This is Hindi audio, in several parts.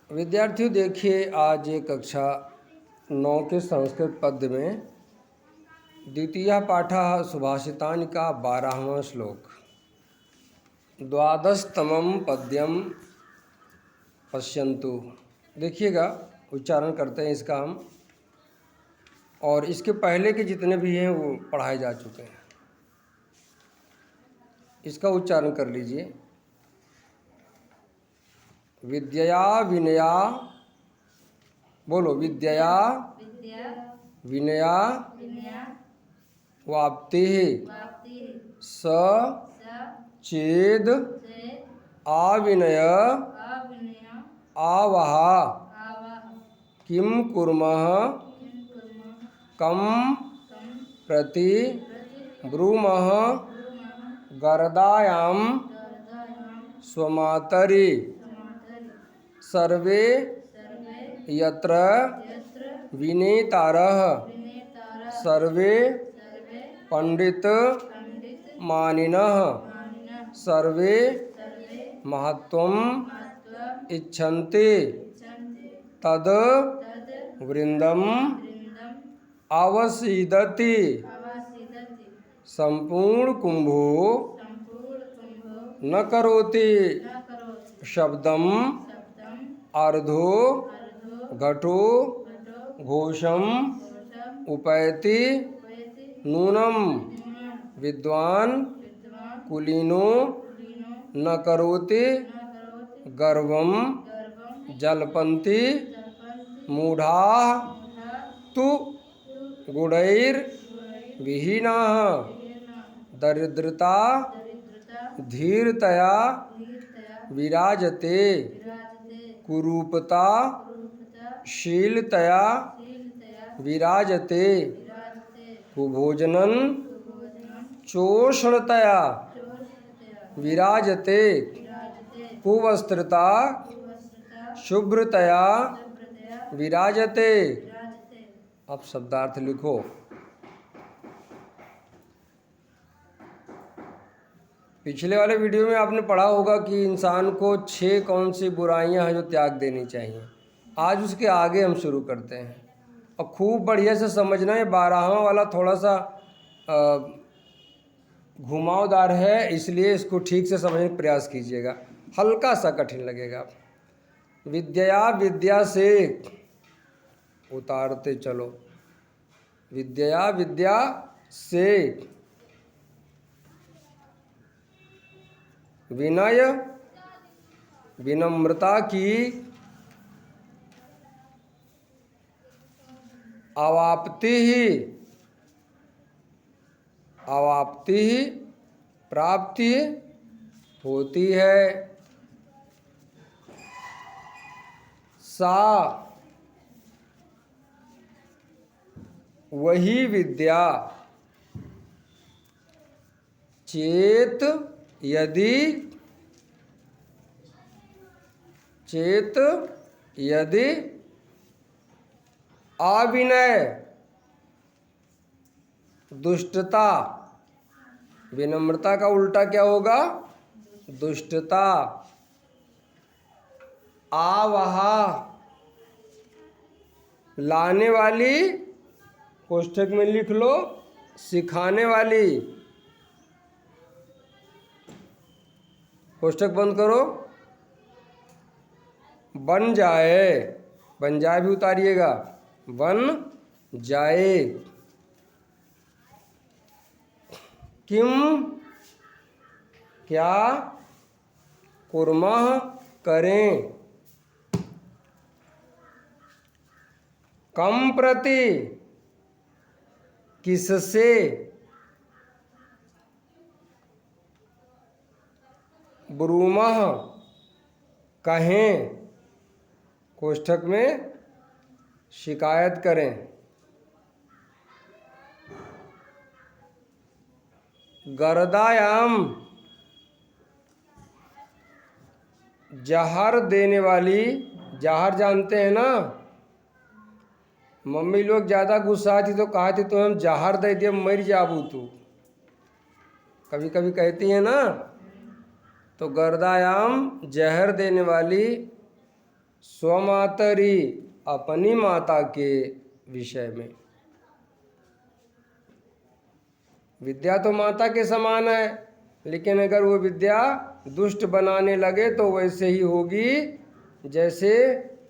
विद्यार्थियों देखिए, आज ये कक्षा 9 के संस्कृत पद्य में द्वितीय पाठः सुभाषितानि का 12वां श्लोक, द्वादशतमं पद्यम पश्यन्तु। देखिएगा, उच्चारण करते हैं इसका हम, और इसके पहले के जितने भी हैं वो पढ़ाए जा चुके हैं। इसका उच्चारण कर लीजिए। विद्यया विनया, बोलो, विद्यया विनया वाप्ति स चेद आविनय आवह किम कुर्मः कम प्रति ब्रूमः गर्दायां स्वमातरि सर्वे यत्र विनेतारः सर्वे पंडित मानिनः सर्वे महत्वम इच्छन्ति तद वृंदम अवसीदति संपूर्ण कुंभो न करोति शब्दम अर्धो घटो घोषम उपैति नूनम विद्वान कुलीनो न करोति गर्वम जल्पन्ति मूढ़ाः तु गुणैर् विहीनाः दरिद्रता धीरतया विराजते कुरूपता शीलतया विराजते कुभोजनं चोषणतया विराजते कुवस्त्रता शुभ्रतया विराजते। अब शब्दार्थ लिखो। पिछले वाले वीडियो में आपने पढ़ा होगा कि इंसान को 6 कौन सी बुराइयां हैं जो त्याग देनी चाहिए। आज उसके आगे हम शुरू करते हैं, और खूब बढ़िया से समझना है। 12वां वाला थोड़ा सा घुमावदार है, इसलिए इसको ठीक से समझने का प्रयास कीजिएगा, हल्का सा कठिन लगेगा। विद्या विद्या से उतारते चलो, विद्या विद्या से विनय विनम्रता की अवाप्ति ही प्राप्ति होती है। सा वही विद्या चेत यदि अविनय दुष्टता, विनम्रता का उल्टा क्या होगा? दुष्टता। आवहा लाने वाली, कोष्ठक में लिख लो, सिखाने वाली, कोष्ठक बंद करो। बन जाए भी उतारिएगा, बन जाए। किम क्या, कुर्मः करें, कम प्रति किससे, ब्रूमः कहें, कोष्ठक में शिकायत करें। गर्दायाम जहर देने वाली, जहर जानते हैं ना, मम्मी लोग ज़्यादा गुस्सा थी तो कहा थी तो हम जहर दे दिए मर जाबू तू, कभी कभी कहती हैं ना। तो गर्दायाम जहर देने वाली स्वमातरी अपनी माता के विषय में। विद्या तो माता के समान है, लेकिन अगर वो विद्या दुष्ट बनाने लगे तो वैसे ही होगी जैसे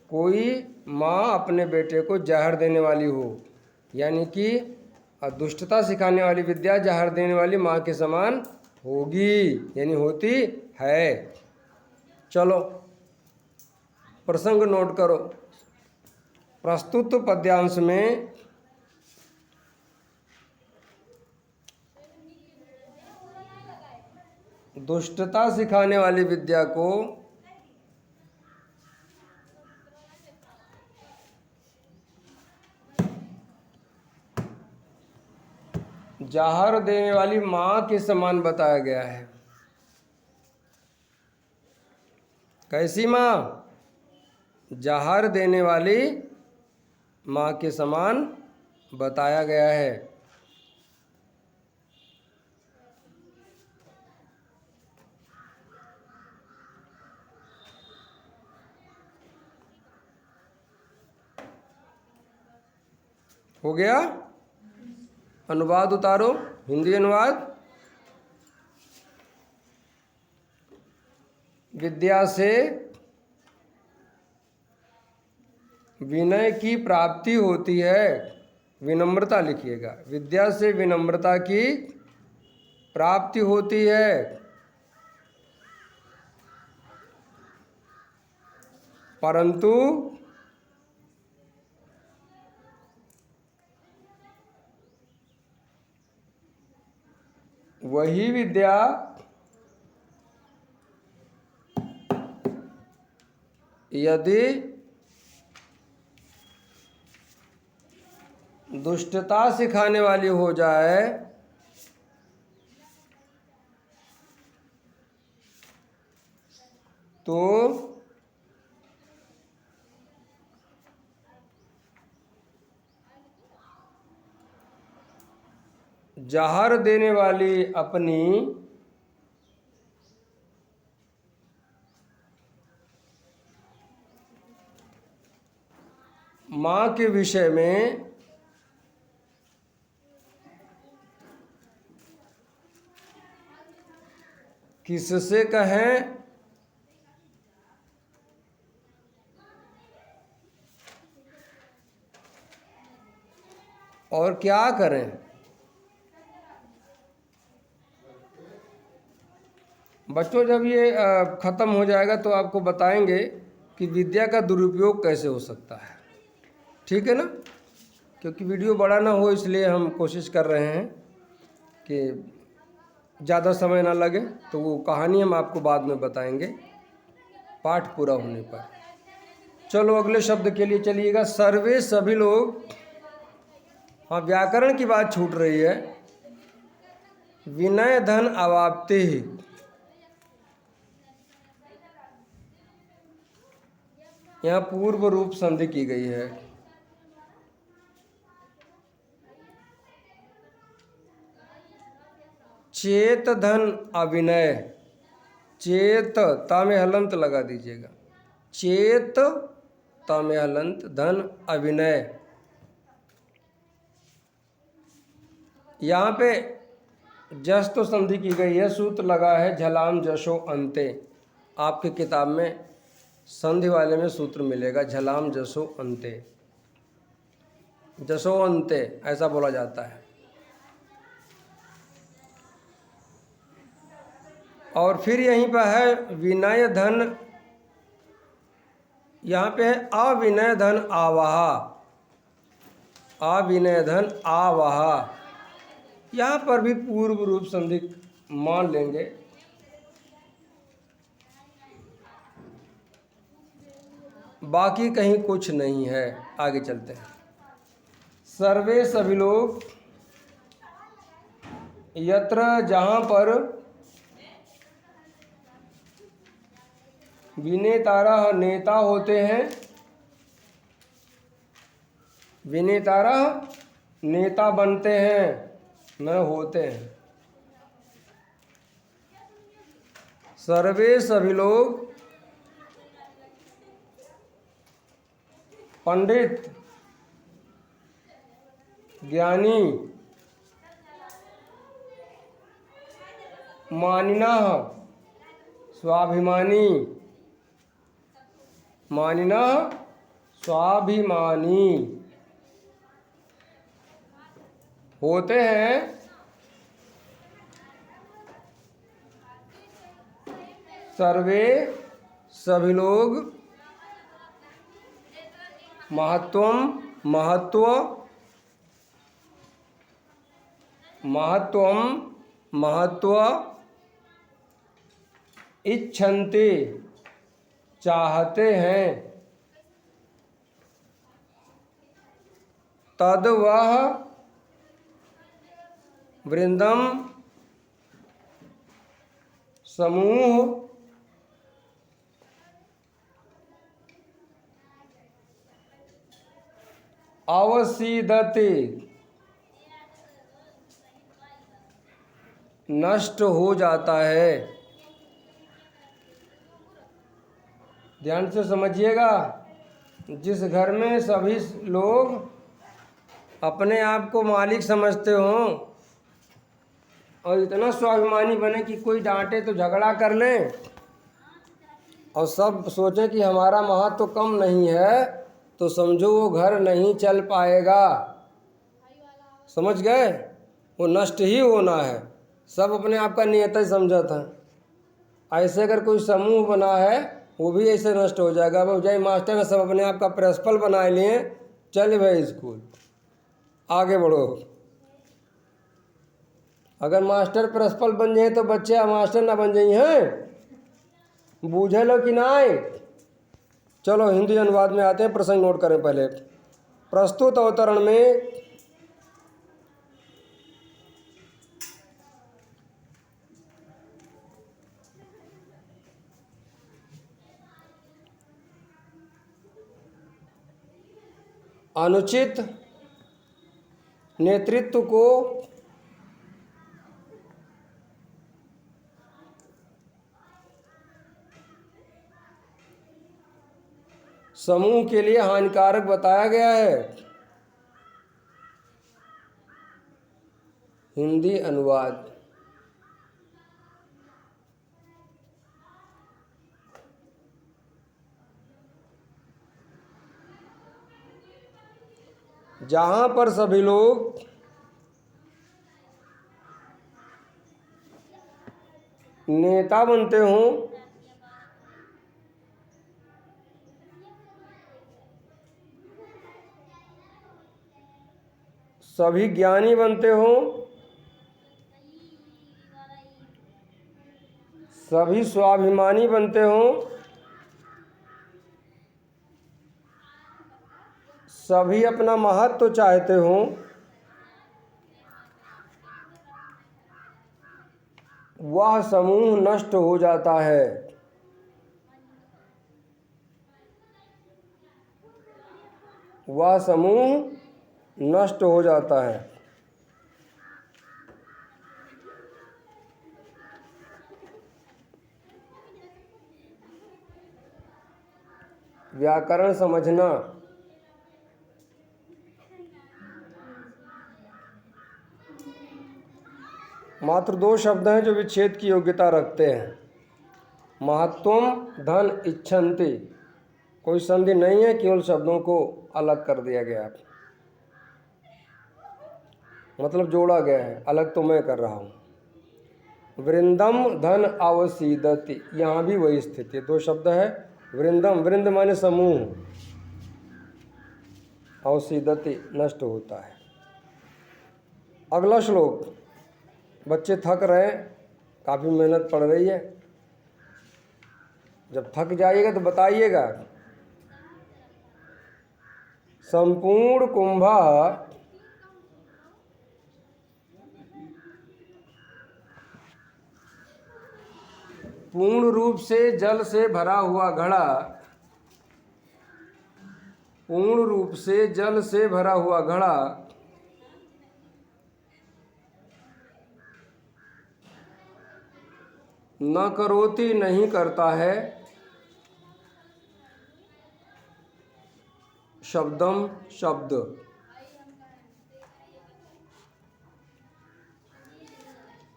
कोई माँ अपने बेटे को जहर देने वाली हो। यानी कि दुष्टता सिखाने वाली विद्या जहर देने वाली माँ के समान होगी, यानी होती है। चलो प्रसंग नोट करो। प्रस्तुत पद्यांश में दुष्टता सिखाने वाली विद्या को जहर देने वाली माँ के समान बताया गया है। कैसी माँ? जहर देने वाली माँ के समान बताया गया है। हो गया? अनुवाद उतारो, हिंदी अनुवाद। विद्या से विनय की प्राप्ति होती है। विनम्रता लिखिएगा। विद्या से विनम्रता की प्राप्ति होती है। परंतु वही विद्या यदि दुष्टता सिखाने वाली हो जाए तो जहर देने वाली अपनी माँ के विषय में किससे कहें? और क्या करें? बच्चों जब ये ख़त्म हो जाएगा तो आपको बताएंगे कि विद्या का दुरुपयोग कैसे हो सकता है। ठीक है ना? क्योंकि वीडियो बड़ा ना हो इसलिए हम कोशिश कर रहे हैं कि ज़्यादा समय ना लगे। तो वो कहानी हम आपको बाद में बताएंगे पाठ पूरा होने पर। चलो अगले शब्द के लिए चलिएगा। सर्वे सभी लोग। हाँ, व्याकरण की बात छूट रही है। विनय धन अवाप्ति ही। यहाँ पूर्व रूप संधि की गई है। चेत धन अविनय। चेत ता में हलंत लगा दीजिएगा। चेत ता में हलंत धन अविनय। यहाँ पे जस तो संधि की गई है, सूत्र लगा है झलाम जशो अंते। आपकी किताब में संधि वाले में सूत्र मिलेगा झलाम जसो अंते। जसो अंते ऐसा बोला जाता है। और फिर यहीं पर है विनय धन। यहाँ पे है अविनय धन आवाहा। अविनय धन आवाहा। यहाँ पर भी पूर्व रूप संधि मान लेंगे। बाकी कहीं कुछ नहीं है। आगे चलते हैं। सर्वे सभी लोग। यत्र जहाँ पर विनेतारः नेता होते हैं। विनेतारः नेता बनते हैं, न होते हैं। सर्वे सभी लोग पंडित, ज्ञानी, मानिनः, स्वाभिमानी, मानिनः स्वाभिमानी होते हैं सर्वे सभी लोग महत्वम महत्व इच्छन्ति चाहते हैं तद वह वृंदम समूह अवसीदते नष्ट हो जाता है। ध्यान से समझिएगा। जिस घर में सभी लोग अपने आप को मालिक समझते हों और इतना स्वाभिमानी बने कि कोई डांटे तो झगड़ा कर ले और सब सोचें कि हमारा महत्व तो कम नहीं है, तो समझो वो घर नहीं चल पाएगा। समझ गए? वो नष्ट ही होना है। सब अपने आप का नियत ही समझा था। ऐसे अगर कोई समूह बना है वो भी ऐसे नष्ट हो जाएगा। अब जय मास्टर ने सब अपने आप का प्रिंसिपल बना लिए, चल भाई स्कूल आगे बढ़ो। अगर मास्टर प्रिंसिपल बन जाए तो बच्चे मास्टर ना बन जाइए हैं। बूझे लो कि ना आए। चलो हिंदी अनुवाद में आते हैं। प्रसंग नोट करें पहले। प्रस्तुत अवतरण में अनुचित नेतृत्व को समूह के लिए हानिकारक बताया गया है। हिंदी अनुवाद। जहां पर सभी लोग नेता बनते हों, सभी ज्ञानी बनते हों, सभी स्वाभिमानी बनते हों, सभी अपना महत्व चाहते हों, वह समूह नष्ट हो जाता है। वह समूह नष्ट हो जाता है। व्याकरण समझना। मात्र दो शब्द हैं जो विच्छेद की योग्यता रखते हैं। महत्वम धन इच्छन्ति। कोई संधि नहीं है, केवल शब्दों को अलग कर दिया गया, मतलब जोड़ा गया है। अलग तो मैं कर रहा हूँ। वृंदम धन अवसीदति, यहाँ भी वही स्थिति है। दो शब्द है। वृंदम, वृंद माने समूह, अवसीदति नष्ट होता है। अगला श्लोक। बच्चे थक रहे हैं, काफ़ी मेहनत पड़ रही है। जब थक जाइएगा तो बताइएगा। संपूर्ण कुंभा पूर्ण रूप से जल से भरा हुआ घड़ा, पूर्ण रूप से जल से भरा हुआ घड़ा न करोति नहीं करता है, शब्दम शब्द।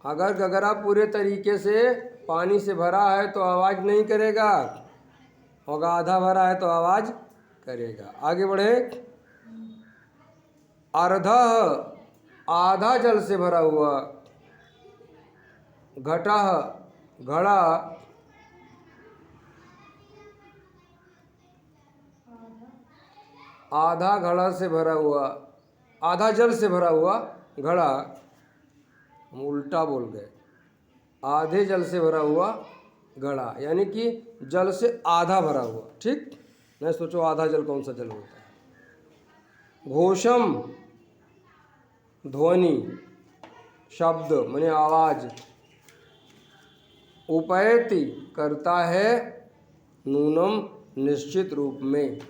अगर गगरा पूरे तरीके से पानी से भरा है तो आवाज़ नहीं करेगा, और आधा भरा है तो आवाज़ करेगा। आगे बढ़े। अर्धा, आधा जल से भरा हुआ। घटा, घड़ा, आधा घड़ा से भरा हुआ, आधा जल से भरा हुआ घड़ा। हम उल्टा बोल गए, आधे जल से भरा हुआ घड़ा, यानी कि जल से आधा भरा हुआ। ठीक, नहीं सोचो आधा जल कौन सा जल होता है। घोषम, ध्वनि, शब्द माने आवाज। उपैति, करता है, नूनम, निश्चित रूप में।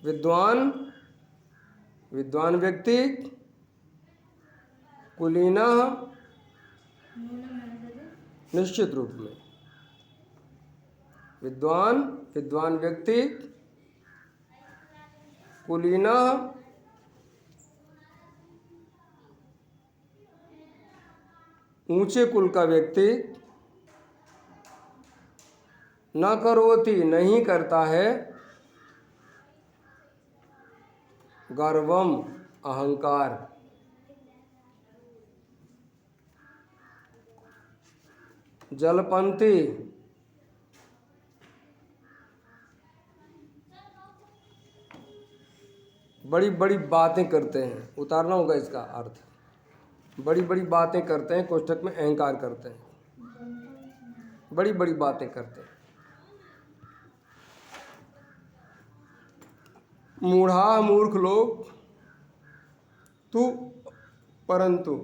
विद्वान, विद्वान व्यक्ति। कुलीनः, निश्चित रूप में। विद्वान, विद्वान व्यक्ति। कुलीनः, ऊंचे कुल का व्यक्ति। न करोति, नहीं करता है। गर्वम, अहंकार। जलपंथी, बड़ी बड़ी बातें करते हैं, उतारना होगा इसका अर्थ। बड़ी बड़ी बातें करते हैं, कोष्ठक में अहंकार करते हैं, बड़ी बड़ी बातें करते हैं। मूढ़ा, मूर्ख लोग। तू, परंतु।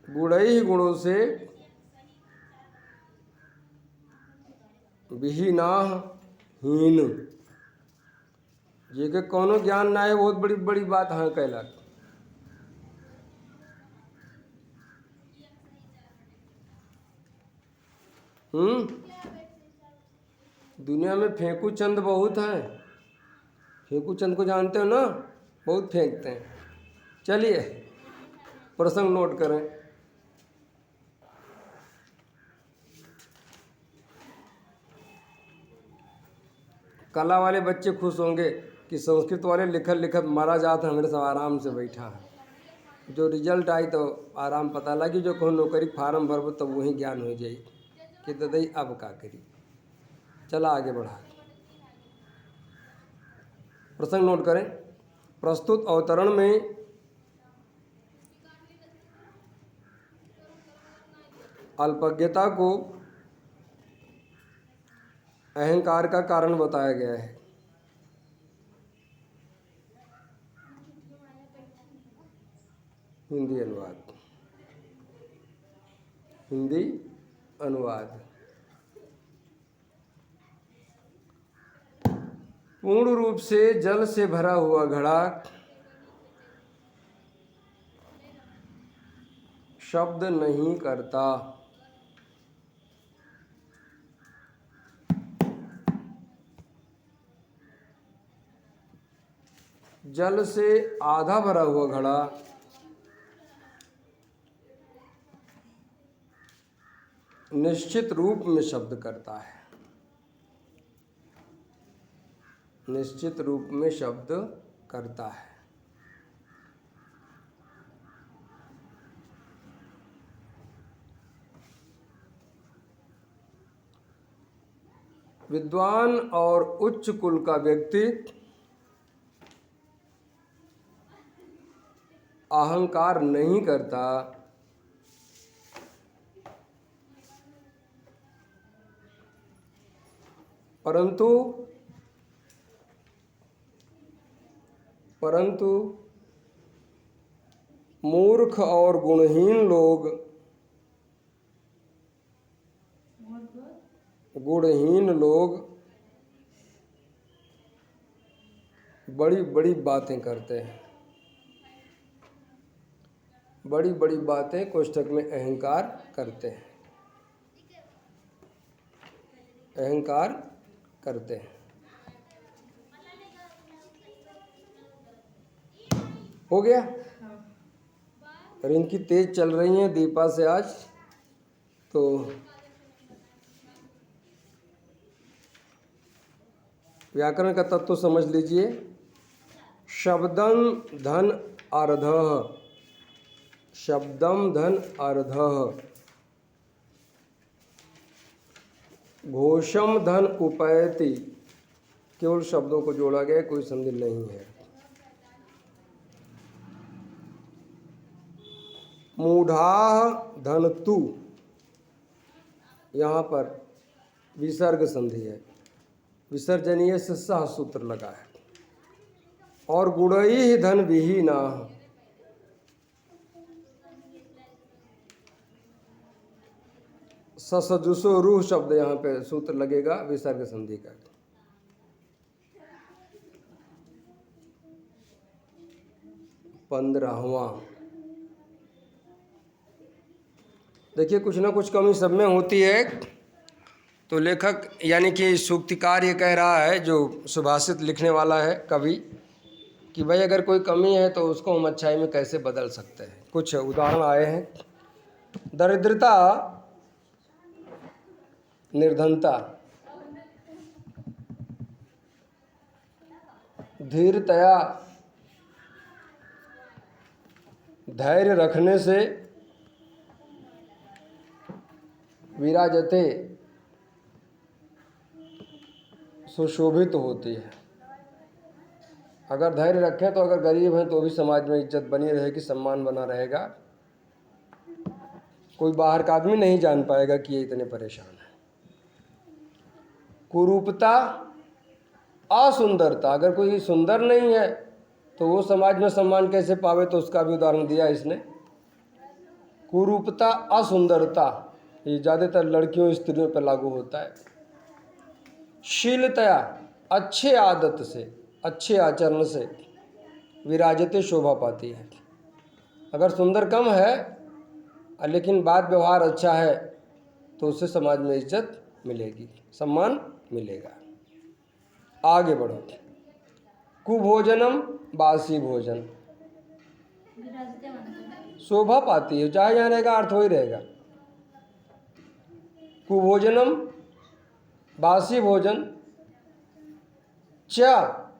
गुणई, गुणों से। विहीना, हीन। ये के कोनो ज्ञान ना है, बहुत बड़ी बड़ी बात हाँ कहला। दुनिया में फेंकू चंद बहुत हैं। फेंकू चंद को जानते हो ना, बहुत फेंकते हैं। चलिए प्रसंग नोट करें। कला वाले बच्चे खुश होंगे कि संस्कृत वाले लिखत लिखत मारा जाता, मेरे सब आराम से बैठा है। जो रिजल्ट आई तो आराम पता लगी, जो कहूँ नौकरी फार्म भरबो तब वही ज्ञान हो जाई कि ददई अब का करी। चला आगे बढ़ा। प्रसंग नोट करें। प्रस्तुत अवतरण में अल्पज्ञता को अहंकार का कारण बताया गया है। हिंदी अनुवाद, हिंदी अनुवाद। पूर्ण रूप से जल से भरा हुआ घड़ा शब्द नहीं करता। जल से आधा भरा हुआ घड़ा निश्चित रूप में शब्द करता है। निश्चित रूप में शब्द करता है। विद्वान और उच्च कुल का व्यक्ति अहंकार नहीं करता, परंतु मूर्ख और गुणहीन लोग बड़ी बड़ी बातें करते हैं। बड़ी बड़ी बातें कोष्ठक में अहंकार करते हैं। अहंकार करते हैं। हो गया। और इनकी तेज चल रही हैं दीपा से आज, तो व्याकरण का तत्व समझ लीजिए। शब्दम धन अर्धः, शब्दम धन अर्धः, घोषम धन उपैति। केवल शब्दों को जोड़ा गया, कोई संधि नहीं है। मूढ़ाः धन तु, यहाँ पर विसर्ग संधि है, विसर्जनीय से सह सूत्र लगा है। और गुणैः धन विहीनाः, ससजुसो रूह शब्द यहाँ पे सूत्र लगेगा विसर्ग संधि का। 15वां। देखिए कुछ ना कुछ कमी सब में होती है। तो लेखक यानी कि सूक्तिकार ये कह रहा है, जो सुभाषित लिखने वाला है कवि, कि भाई अगर कोई कमी है तो उसको हम अच्छाई में कैसे बदल सकते हैं। कुछ उदाहरण आए हैं। दरिद्रता, निर्धनता, धीरतया, धैर्य रखने से, विराजते, सुशोभित होती है। अगर धैर्य रखें तो अगर गरीब हैं तो भी समाज में इज्जत बनी रहेगी, सम्मान बना रहेगा। कोई बाहर का आदमी नहीं जान पाएगा कि ये इतने परेशान हैं। कुरूपता, असुंदरता, अगर कोई सुंदर नहीं है तो वो समाज में सम्मान कैसे पावे, तो उसका भी उदाहरण दिया इसने। कुरूपता, असुंदरता, ये ज़्यादातर लड़कियों स्त्रियों पर लागू होता है। शीलतया, अच्छे आदत से, अच्छे आचरण से, विराजते, शोभा पाती है। अगर सुंदर कम है लेकिन बात व्यवहार अच्छा है तो उससे समाज में इज्जत मिलेगी, सम्मान मिलेगा। आगे बढ़ो। कुभोजनम, बासी भोजन, शोभा पाती है, चाहे यहाँ रहेगा अर्थ हो ही रहेगा। कुभोजनम, बासी भोजन, च,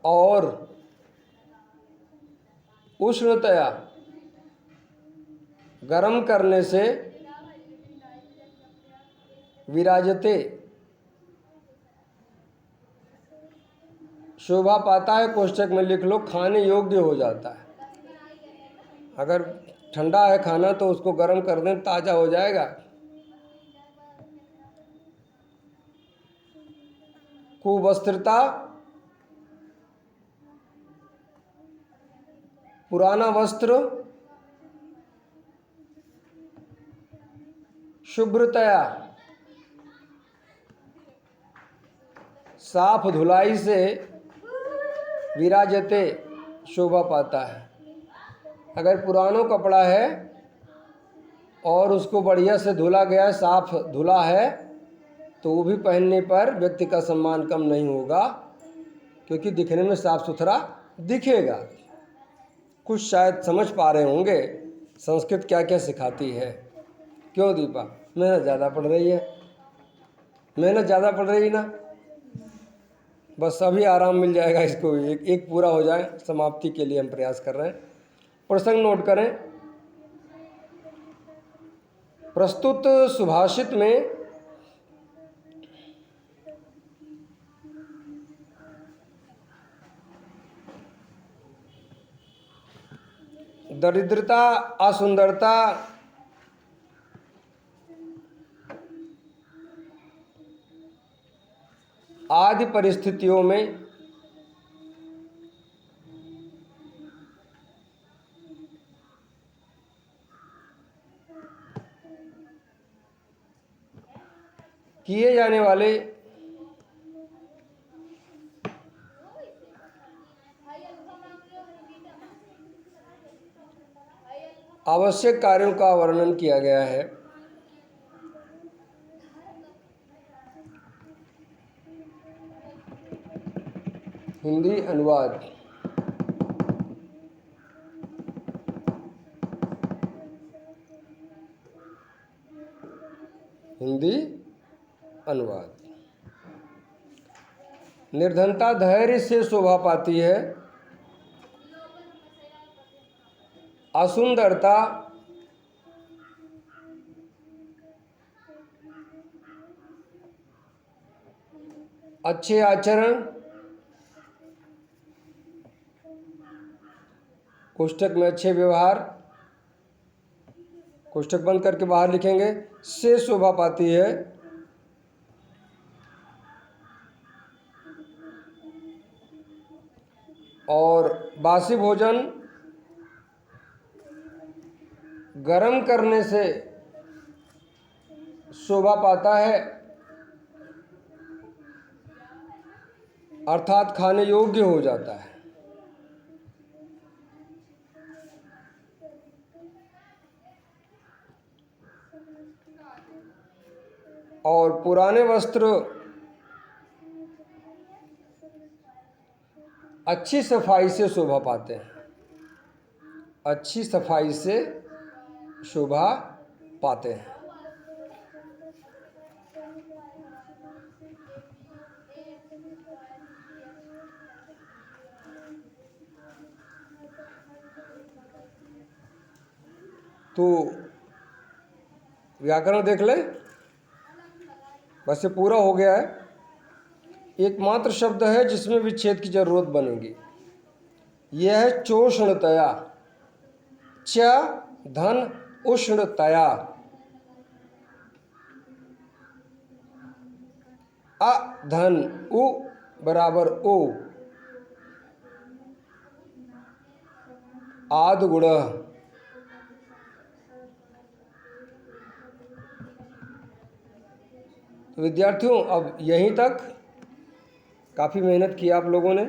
और, उष्णतया, गर्म करने से, विराजते, शोभा पाता है। कोष्ठक में लिख लो, खाने योग्य हो जाता है। अगर ठंडा है खाना तो उसको गर्म कर दें, ताज़ा हो जाएगा। कुवस्त्रता, पुराना वस्त्र, शुभ्रतया, साफ धुलाई से, विराजते, शोभा पाता है। अगर पुराना कपड़ा है और उसको बढ़िया से धुला गया, साफ धुला है, तो वो भी पहनने पर व्यक्ति का सम्मान कम नहीं होगा, क्योंकि दिखने में साफ सुथरा दिखेगा। कुछ शायद समझ पा रहे होंगे संस्कृत क्या क्या सिखाती है। क्यों दीपा, मेहनत ज़्यादा पड़ रही है? मेहनत ज़्यादा पड़ रही ना, बस अभी आराम मिल जाएगा इसको। एक पूरा हो जाए, समाप्ति के लिए हम प्रयास कर रहे हैं। प्रसंग नोट करें। प्रस्तुत सुभाषित में दरिद्रता, असुंदरता, आदि परिस्थितियों में किए जाने वाले आवश्यक कार्यों का वर्णन किया गया है। हिंदी अनुवाद। हिंदी अनुवाद। निर्धनता धैर्य से शोभा पाती है। असुंदरता अच्छे आचरण, कोष्ठक में अच्छे व्यवहार, कोष्ठक बंद करके बाहर लिखेंगे, से शोभा पाती है। और बासी भोजन गर्म करने से शोभा पाता है, अर्थात खाने योग्य हो जाता है। और पुराने वस्त्र अच्छी सफाई से शोभा पाते हैं। अच्छी सफाई से शोभा पाते हैं। तो व्याकरण देख ले, बस ये पूरा हो गया है। एकमात्र शब्द है जिसमें विच्छेद की जरूरत बनेगी, यह है चोषणतया। च धन उष्णतया, अ धन उ बराबर ओ, आद गुण। तो विद्यार्थियों, अब यहीं तक काफ़ी मेहनत की आप लोगों ने।